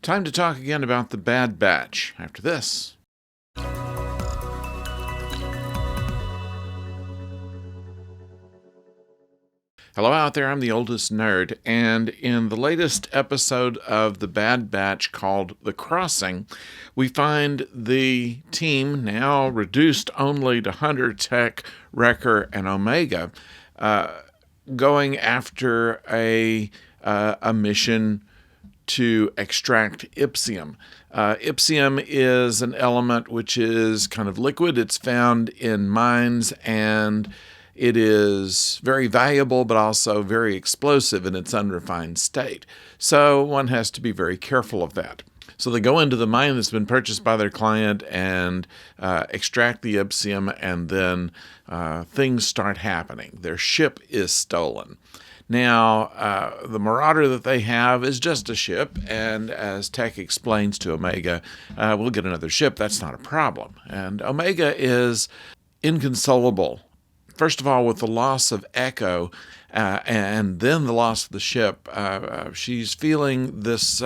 Time to talk again about the Bad Batch after this. Hello out there, I'm the oldest nerd, and in the latest episode of The Bad Batch called The Crossing, we find the team, now reduced only to Hunter, Tech, Wrecker, and Omega, going after a mission to extract Ipsium. Ipsium is an element which is kind of liquid. It's found in mines, and it is very valuable, but also very explosive in its unrefined state. So one has to be very careful of that. So they go into the mine that's been purchased by their client and extract the Ipsium, and then things start happening. Their ship is stolen. Now, the Marauder that they have is just a ship, and as Tech explains to Omega, we'll get another ship, that's not a problem. And Omega is inconsolable. First of all, with the loss of Echo, and then the loss of the ship, she's feeling this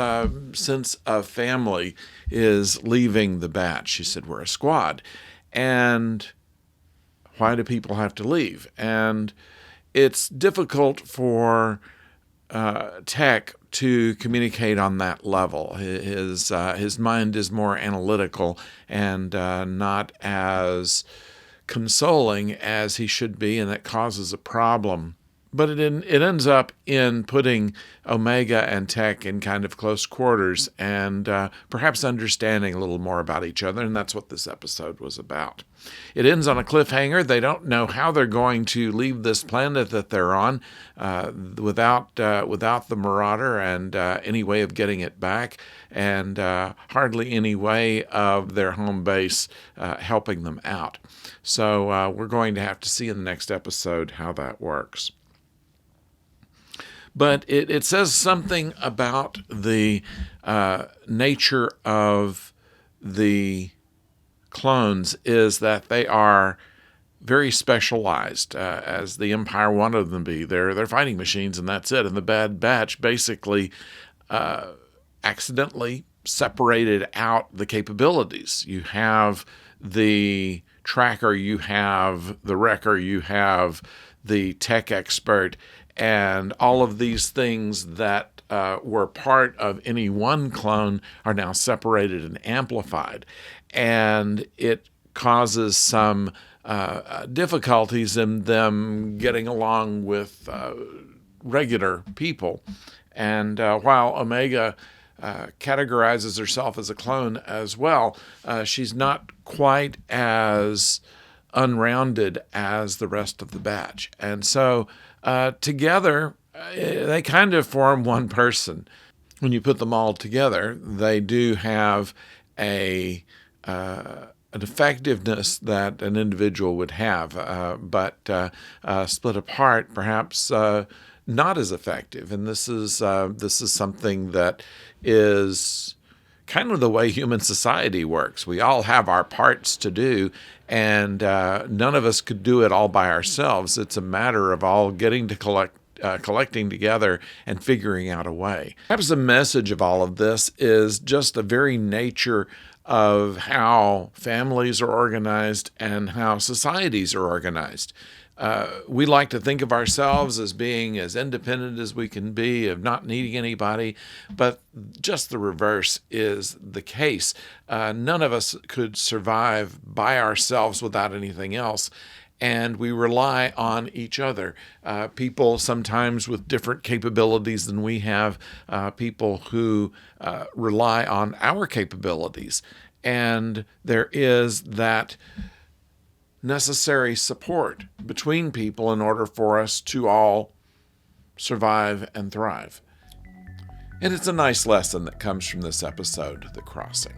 sense of family is leaving the batch. She said, we're a squad. And why do people have to leave? And it's difficult for Tech to communicate on that level. His mind is more analytical and not as consoling as he should be, and that causes a problem. But it ends up in putting Omega and Tech in kind of close quarters and perhaps understanding a little more about each other, and that's what this episode was about. It ends on a cliffhanger. They don't know how they're going to leave this planet that they're on without the Marauder and any way of getting it back, and hardly any way of their home base helping them out. So we're going to have to see in the next episode how that works. But it says something about the nature of the clones is that they are very specialized, as the Empire wanted them to be. They're fighting machines, and that's it. And the Bad Batch basically accidentally separated out the capabilities. You have the Tracker, you have the Wrecker, you have the Tech Expert, and all of these things that were part of any one clone are now separated and amplified. And it causes some difficulties in them getting along with regular people. And while Omega categorizes herself as a clone as well, she's not quite as unrounded as the rest of the batch. And so together, they kind of form one person. When you put them all together, they do have an effectiveness that an individual would have, but split apart, perhaps not as effective. And this is something that is kind of the way human society works. We all have our parts to do, and none of us could do it all by ourselves. It's a matter of all getting to collecting together and figuring out a way. Perhaps the message of all of this is just the very nature of how families are organized and how societies are organized. We like to think of ourselves as being as independent as we can be, of not needing anybody, but just the reverse is the case. None of us could survive by ourselves without anything else, and we rely on each other. People sometimes with different capabilities than we have, people who rely on our capabilities, and there is that necessary support between people in order for us to all survive and thrive. And it's a nice lesson that comes from this episode, The Crossing.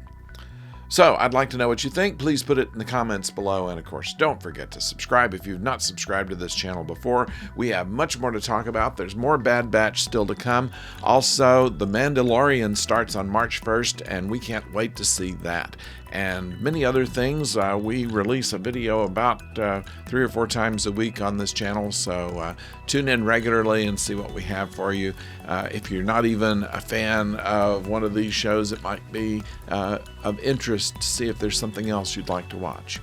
So I'd like to know what you think. Please put it in the comments below. And of course, don't forget to subscribe if you've not subscribed to this channel before. We have much more to talk about. There's more Bad Batch still to come. Also, The Mandalorian starts on March 1st, and we can't wait to see that. And many other things. We release a video about 3 or 4 times a week on this channel, so tune in regularly and see what we have for you. If you're not even a fan of one of these shows, it might be of interest to see if there's something else you'd like to watch.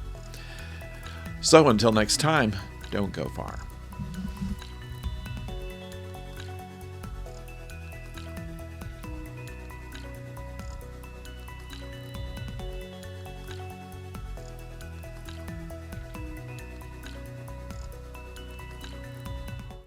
So until next time, don't go far.